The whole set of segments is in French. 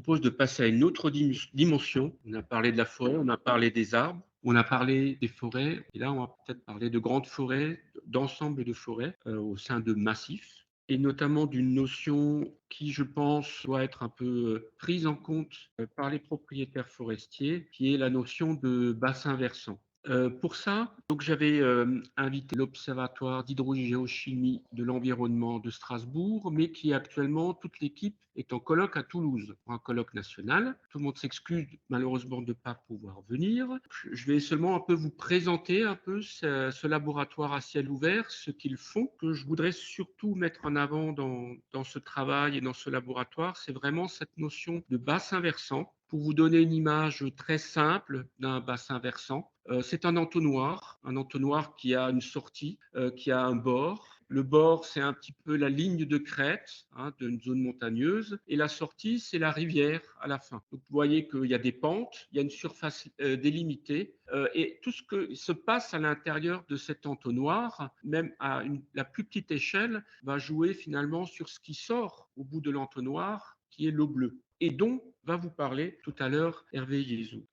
propose de passer à une autre dimension. On a parlé de la forêt, on a parlé des arbres, on a parlé des forêts, et là, on va peut-être parler de grandes forêts, d'ensemble de forêts au sein de massifs, et notamment d'une notion qui, je pense, doit être un peu prise en compte par les propriétaires forestiers, qui est la notion de bassin versant. Pour ça, donc j'avais invité l'Observatoire d'hydrogéochimie de l'environnement de Strasbourg, mais qui actuellement, toute l'équipe est en colloque à Toulouse, pour un colloque national. Tout le monde s'excuse malheureusement de ne pas pouvoir venir. Je vais seulement un peu vous présenter un peu ce laboratoire à ciel ouvert, ce qu'ils font. Que je voudrais surtout mettre en avant dans ce travail et dans ce laboratoire, c'est vraiment cette notion de bassin versant. Pour vous donner une image très simple d'un bassin versant, c'est un entonnoir qui a une sortie, qui a un bord. Le bord, c'est un petit peu la ligne de crête d'une zone montagneuse, et la sortie, c'est la rivière à la fin. Donc, vous voyez qu'il y a des pentes, il y a une surface délimitée, et tout ce qui se passe à l'intérieur de cet entonnoir, même à la plus petite échelle, va jouer finalement sur ce qui sort au bout de l'entonnoir, qui est l'eau bleue, et dont va vous parler tout à l'heure Hervé Yézou.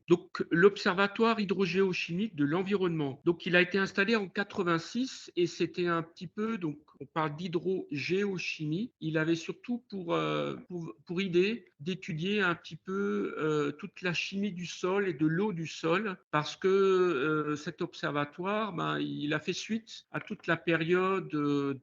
Donc l'Observatoire hydrogéochimique de l'environnement. Donc il a été installé en 86, et c'était un petit peu, donc on parle d'hydrogéochimie. Il avait surtout pour idée d'étudier un petit peu toute la chimie du sol et de l'eau du sol, parce que cet observatoire, il a fait suite à toute la période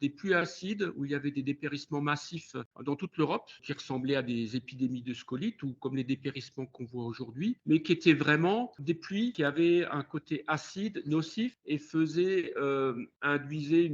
des pluies acides, où il y avait des dépérissements massifs dans toute l'Europe, qui ressemblaient à des épidémies de scolytes, ou comme les dépérissements qu'on voit aujourd'hui, mais qui étaient vraiment des pluies qui avaient un côté acide, nocif, et induisaient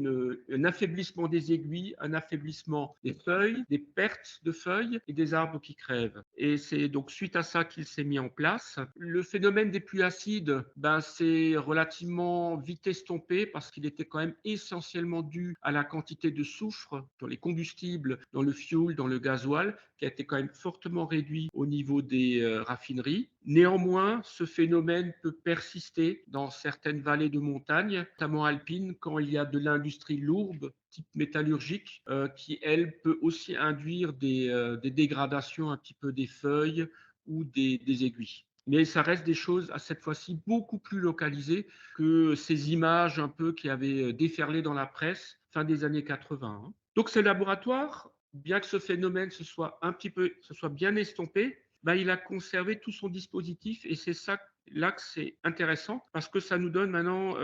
un affaiblissement des aiguilles, un affaiblissement des feuilles, des pertes de feuilles et des arbres qui crèvent. Et c'est donc suite à ça qu'il s'est mis en place. Le phénomène des pluies acides, c'est relativement vite estompé, parce qu'il était quand même essentiellement dû à la quantité de soufre dans les combustibles, dans le fioul, dans le gasoil, qui a été quand même fortement réduit au niveau des raffineries. Néanmoins, ce phénomène peut persister dans certaines vallées de montagne, notamment alpines, quand il y a de l'industrie lourde, type métallurgique, qui, elle, peut aussi induire des dégradations un petit peu des feuilles ou des aiguilles. Mais ça reste des choses, à cette fois-ci, beaucoup plus localisées que ces images un peu qui avaient déferlé dans la presse fin des années 80. Donc, ce laboratoire, bien que ce phénomène se soit bien estompé, il a conservé tout son dispositif, et c'est ça là que c'est intéressant, parce que ça nous donne maintenant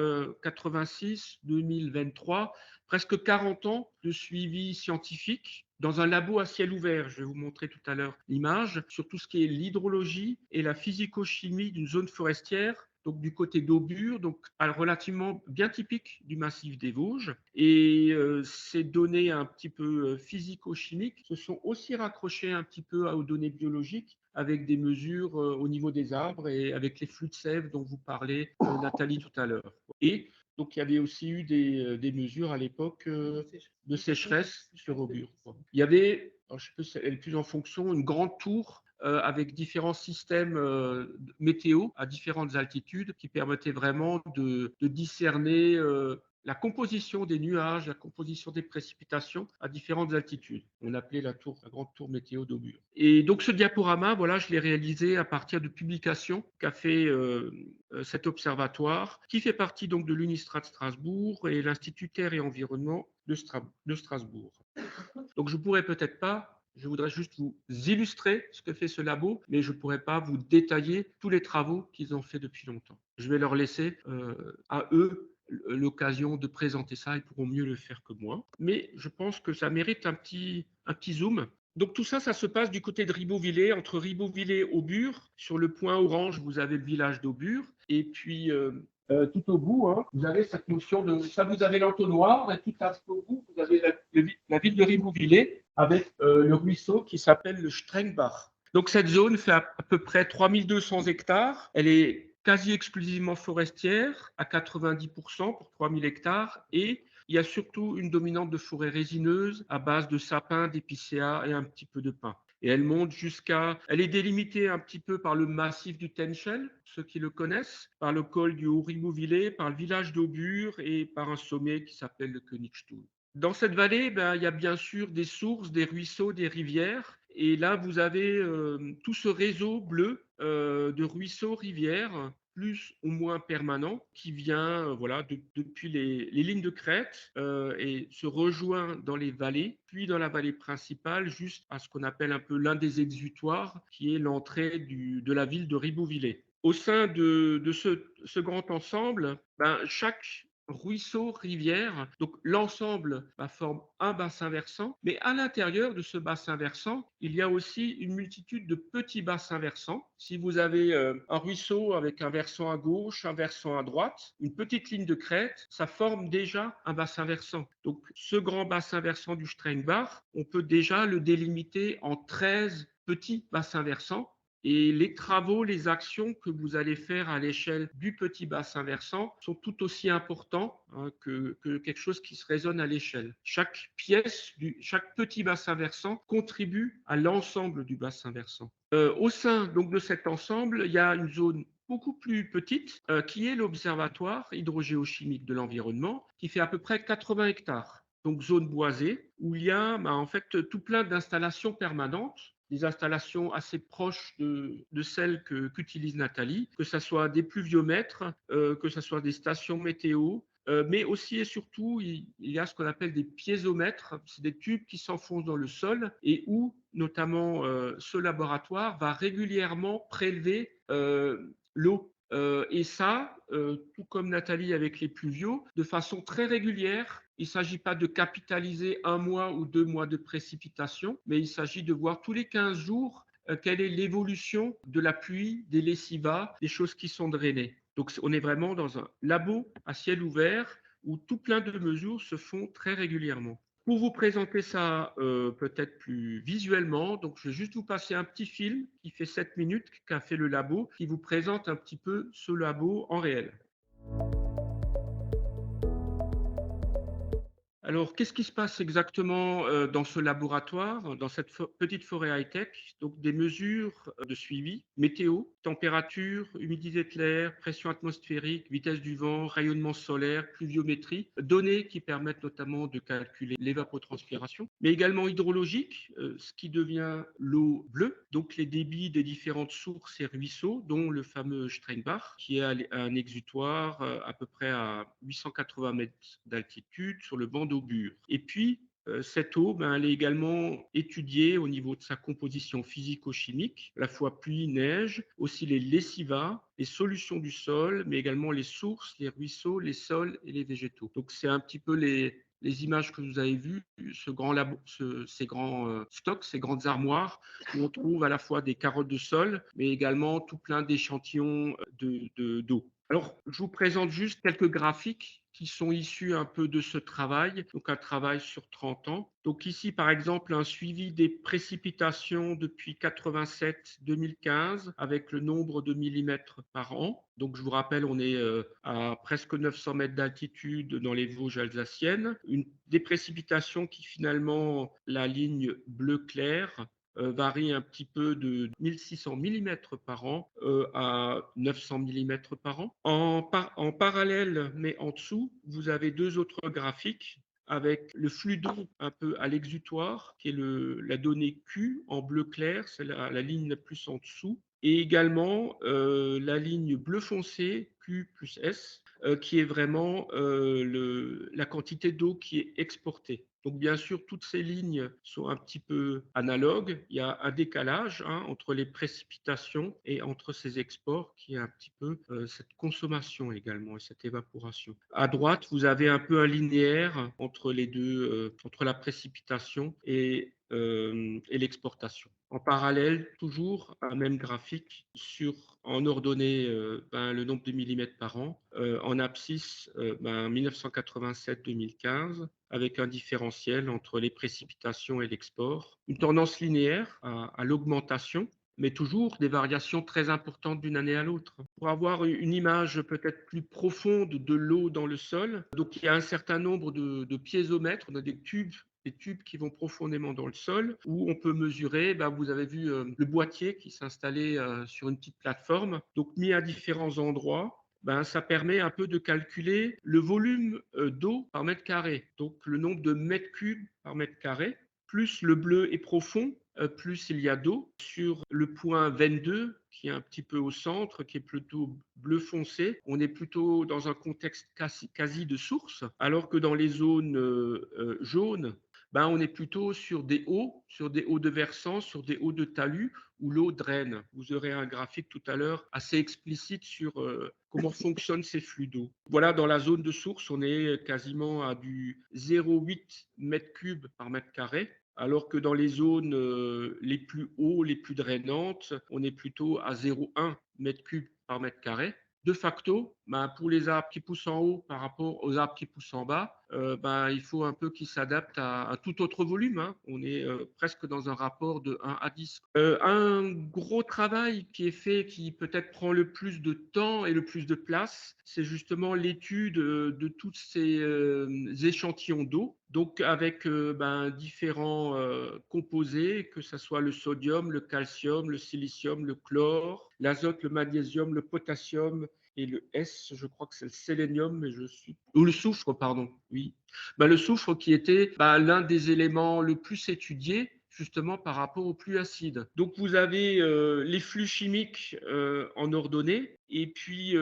86, 2023, presque 40 ans de suivi scientifique dans un labo à ciel ouvert. Je vais vous montrer tout à l'heure l'image sur tout ce qui est l'hydrologie et la physico-chimie d'une zone forestière, donc du côté d'Aubure, donc relativement bien typique du massif des Vosges. Et ces données un petit peu physico-chimiques se sont aussi raccrochées un petit peu aux données biologiques, avec des mesures au niveau des arbres et avec les flux de sève dont vous parlez, Nathalie, tout à l'heure. Et donc, il y avait aussi eu des mesures à l'époque de sécheresse sur Aubure. Il y avait, alors, je ne sais pas si elle est plus en fonction, une grande tour avec différents systèmes météo à différentes altitudes, qui permettaient vraiment de discerner la composition des nuages, la composition des précipitations à différentes altitudes. On appelait la grande tour météo d'Aubure. Et donc ce diaporama, voilà, je l'ai réalisé à partir de publications qu'a fait cet observatoire, qui fait partie donc de l'Unistrat de Strasbourg et l'Institut Terre et Environnement de Strasbourg. Donc je pourrais peut-être pas, je voudrais juste vous illustrer ce que fait ce labo, mais je ne pourrais pas vous détailler tous les travaux qu'ils ont fait depuis longtemps. Je vais leur laisser à eux l'occasion de présenter ça. Ils pourront mieux le faire que moi. Mais je pense que ça mérite un petit zoom. Donc tout ça, ça se passe du côté de Ribeauvillé, entre Ribeauvillé et Aubure. Sur le point orange, vous avez le village d'Aubure. Et puis, tout au bout, vous avez cette notion de... Ça, vous avez l'entonnoir, et tout au bout, vous avez la ville de Ribeauvillé, avec le ruisseau qui s'appelle le Strengbach. Donc cette zone fait à peu près 3200 hectares. Elle est quasi exclusivement forestière, à 90% pour 3000 hectares, et il y a surtout une dominante de forêt résineuse à base de sapins, d'épicéas et un petit peu de pins. Et elle monte elle est délimitée un petit peu par le massif du Tenchel, ceux qui le connaissent, par le col du Haut-Ribeauvillé, par le village d'Aubure et par un sommet qui s'appelle le Königstuhl. Dans cette vallée, ben, il y a bien sûr des sources, des ruisseaux, des rivières. Et là, vous avez tout ce réseau bleu de ruisseaux, rivières, plus ou moins permanent, qui vient voilà, depuis les lignes de crête et se rejoint dans les vallées, puis dans la vallée principale, juste à ce qu'on appelle un peu l'un des exutoires, qui est l'entrée de la ville de Ribeauvillé. Au sein de ce grand ensemble, ben, chaque ruisseau, rivière. Donc l'ensemble forme un bassin versant, mais à l'intérieur de ce bassin versant, il y a aussi une multitude de petits bassins versants. Si vous avez un ruisseau avec un versant à gauche, un versant à droite, une petite ligne de crête, ça forme déjà un bassin versant. Donc ce grand bassin versant du Steinbach, on peut déjà le délimiter en 13 petits bassins versants et les travaux, les actions que vous allez faire à l'échelle du petit bassin versant sont tout aussi importants que quelque chose qui se raisonne à l'échelle. Chaque pièce, chaque petit bassin versant contribue à l'ensemble du bassin versant. Au sein donc de cet ensemble, il y a une zone beaucoup plus petite qui est l'Observatoire hydrogéochimique de l'environnement qui fait à peu près 80 hectares. Donc zone boisée où il y a en fait tout plein d'installations permanentes, des installations assez proches de celles qu'utilise Nathalie, que ce soit des pluviomètres, que ce soit des stations météo, mais aussi et surtout, il y a ce qu'on appelle des piézomètres. C'est des tubes qui s'enfoncent dans le sol et où, notamment, ce laboratoire va régulièrement prélever l'eau. Et ça, tout comme Nathalie avec les pluviaux, de façon très régulière. Il ne s'agit pas de capitaliser 1 mois ou 2 mois de précipitation, mais il s'agit de voir tous les 15 jours quelle est l'évolution de la pluie, des lessivas, des choses qui sont drainées. Donc on est vraiment dans un labo à ciel ouvert où tout plein de mesures se font très régulièrement. Pour vous présenter ça peut-être plus visuellement, donc je vais juste vous passer un petit film qui fait 7 minutes qu'a fait le labo, qui vous présente un petit peu ce labo en réel. Alors, qu'est-ce qui se passe exactement dans ce laboratoire, dans cette petite forêt high-tech? Donc, des mesures de suivi, météo, température, humidité de l'air, pression atmosphérique, vitesse du vent, rayonnement solaire, pluviométrie, données qui permettent notamment de calculer l'évapotranspiration, mais également hydrologique, ce qui devient l'eau bleue, donc les débits des différentes sources et ruisseaux, dont le fameux Steinbach, qui est un exutoire à peu près à 880 mètres d'altitude sur le banc d'Aubure. Et puis, cette eau, elle est également étudiée au niveau de sa composition physico-chimique, à la fois pluie, neige, aussi les lessivas, les solutions du sol, mais également les sources, les ruisseaux, les sols et les végétaux. Donc, c'est un petit peu les images que vous avez vues, ces grands stocks, ces grandes armoires, où on trouve à la fois des carottes de sol, mais également tout plein d'échantillons d'eau. Alors, je vous présente juste quelques graphiques qui sont issus un peu de ce travail, donc un travail sur 30 ans. Donc ici, par exemple, un suivi des précipitations depuis 87-2015 avec le nombre de millimètres par an. Donc je vous rappelle, on est à presque 900 mètres d'altitude dans les Vosges alsaciennes. Des précipitations qui finalement, la ligne bleu clair, varie un petit peu de 1600 millimètres par an à 900 millimètres par an. En parallèle, mais en dessous, vous avez deux autres graphiques avec le flux d'eau un peu à l'exutoire, qui est la donnée Q en bleu clair, c'est la ligne la plus en dessous, et également la ligne bleu foncé, Q plus S, qui est vraiment la quantité d'eau qui est exportée. Donc bien sûr, toutes ces lignes sont un petit peu analogues. Il y a un décalage entre les précipitations et entre ces exports qui est un petit peu cette consommation également et cette évaporation. À droite, vous avez un peu un linéaire entre les deux, entre la précipitation et l'exportation. En parallèle, toujours un même graphique en ordonnée le nombre de millimètres par an, en abscisse 1987-2015, avec un différentiel entre les précipitations et l'export. Une tendance linéaire à l'augmentation, mais toujours des variations très importantes d'une année à l'autre. Pour avoir une image peut-être plus profonde de l'eau dans le sol, donc il y a un certain nombre de piézomètres, on a des tubes qui vont profondément dans le sol, où on peut mesurer, vous avez vu le boîtier qui s'installait sur une petite plateforme, donc mis à différents endroits, ben, ça permet un peu de calculer le volume d'eau par mètre carré, donc le nombre de mètres cubes par mètre carré. Plus le bleu est profond, plus il y a d'eau. Sur le point 22, qui est un petit peu au centre, qui est plutôt bleu foncé, on est plutôt dans un contexte quasi de source, alors que dans les zones jaunes, ben, on est plutôt sur des hauts de versants, sur des hauts de talus où l'eau draine. Vous aurez un graphique tout à l'heure assez explicite sur comment fonctionnent ces flux d'eau. Voilà, dans la zone de source, on est quasiment à du 0,8 mètre cube par mètre carré, alors que dans les zones les plus hauts, les plus drainantes, on est plutôt à 0,1 mètre cube par mètre carré. De facto, ben, pour les arbres qui poussent en haut par rapport aux arbres qui poussent en bas, ben, il faut un peu qu'ils s'adaptent à un tout autre volume, hein. On est presque dans un rapport de 1 à 10. Un gros travail qui est fait, qui peut-être prend le plus de temps et le plus de place, c'est justement l'étude de tous ces échantillons d'eau. Donc avec ben, différents composés, que ce soit le sodium, le calcium, le silicium, le chlore, l'azote, le magnésium, le potassium et le S, je crois que c'est le sélénium, mais je suis... Ou le soufre, pardon, oui. Ben, le soufre qui était ben, l'un des éléments le plus étudiés justement par rapport aux plus acides. Donc vous avez les flux chimiques en ordonnée et puis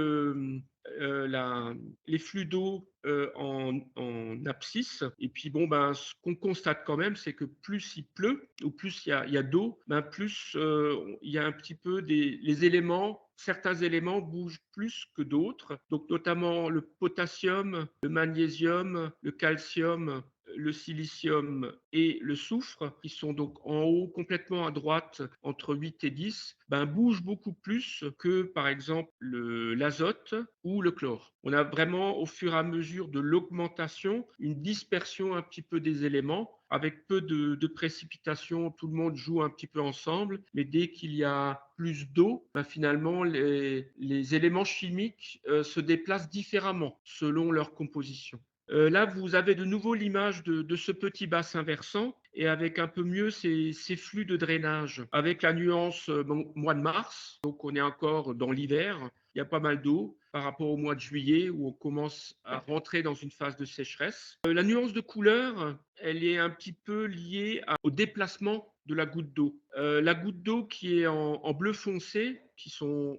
les flux d'eau en abscisse. Et puis bon, ben, ce qu'on constate quand même, c'est que plus il pleut ou plus il y a d'eau, ben, plus il y a un petit peu les éléments. Certains éléments bougent plus que d'autres, donc notamment le potassium, le magnésium, le calcium, le silicium et le soufre, qui sont donc en haut complètement à droite entre 8 et 10, ben, bougent beaucoup plus que par exemple l'azote ou le chlore. On a vraiment au fur et à mesure de l'augmentation une dispersion un petit peu des éléments. Avec peu de précipitations, tout le monde joue un petit peu ensemble, mais dès qu'il y a plus d'eau, ben finalement les éléments chimiques se déplacent différemment selon leur composition. Là, vous avez de nouveau l'image de ce petit bassin versant et avec un peu mieux ces flux de drainage, avec la nuance mois de mars, donc on est encore dans l'hiver, il y a pas mal d'eau par rapport au mois de juillet où on commence à rentrer dans une phase de sécheresse. La nuance de couleur, elle est un petit peu liée au déplacement de la goutte d'eau. La goutte d'eau qui est en bleu foncé, qui sont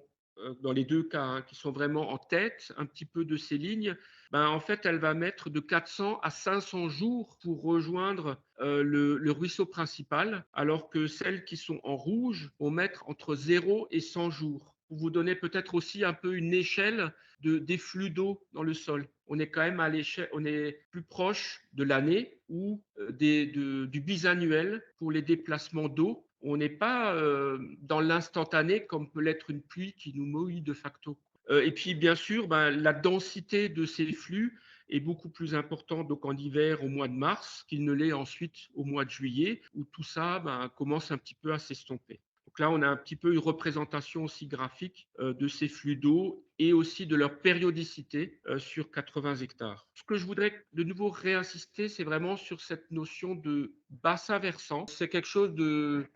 dans les deux cas, hein, qui sont vraiment en tête un petit peu de ces lignes, ben, en fait, elle va mettre de 400 à 500 jours pour rejoindre le ruisseau principal, alors que celles qui sont en rouge vont mettre entre 0 et 100 jours. Pour vous donner peut-être aussi un peu une échelle des flux d'eau dans le sol. On est quand même à l'échelle, on est plus proche de l'année ou du bisannuel pour les déplacements d'eau. On n'est pas dans l'instantané comme peut l'être une pluie qui nous mouille de facto. Et puis, bien sûr, ben, la densité de ces flux est beaucoup plus importante donc en hiver au mois de mars qu'il ne l'est ensuite au mois de juillet, où tout ça ben, commence un petit peu à s'estomper. Donc là, on a un petit peu une représentation aussi graphique de ces flux d'eau et aussi de leur périodicité sur 80 hectares. Ce que je voudrais de nouveau réinsister, c'est vraiment sur cette notion de bassin versant. C'est quelque chose de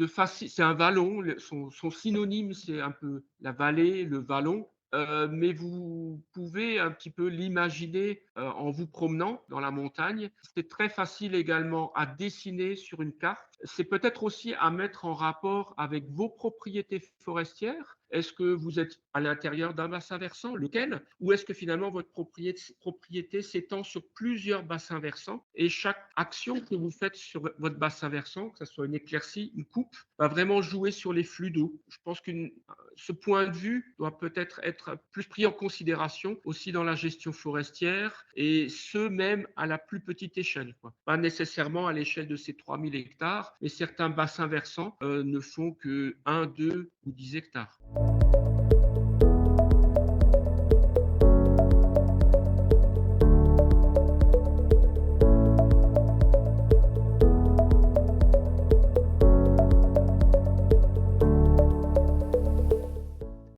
facile, c'est un vallon, son synonyme, c'est un peu la vallée, le vallon. Mais vous pouvez un petit peu l'imaginer en vous promenant dans la montagne. C'est très facile également à dessiner sur une carte. C'est peut-être aussi à mettre en rapport avec vos propriétés forestières. Est-ce que vous êtes à l'intérieur d'un bassin versant? Lequel? Ou est-ce que finalement votre propriété s'étend sur plusieurs bassins versants et chaque action que vous faites sur votre bassin versant, que ce soit une éclaircie, une coupe, va vraiment jouer sur les flux d'eau? Je pense que ce point de vue doit peut-être être plus pris en considération aussi dans la gestion forestière et ce même à la plus petite échelle, quoi. Pas nécessairement à l'échelle de ces 3000 hectares, mais certains bassins versants ne font que 1, 2 ou 10 hectares.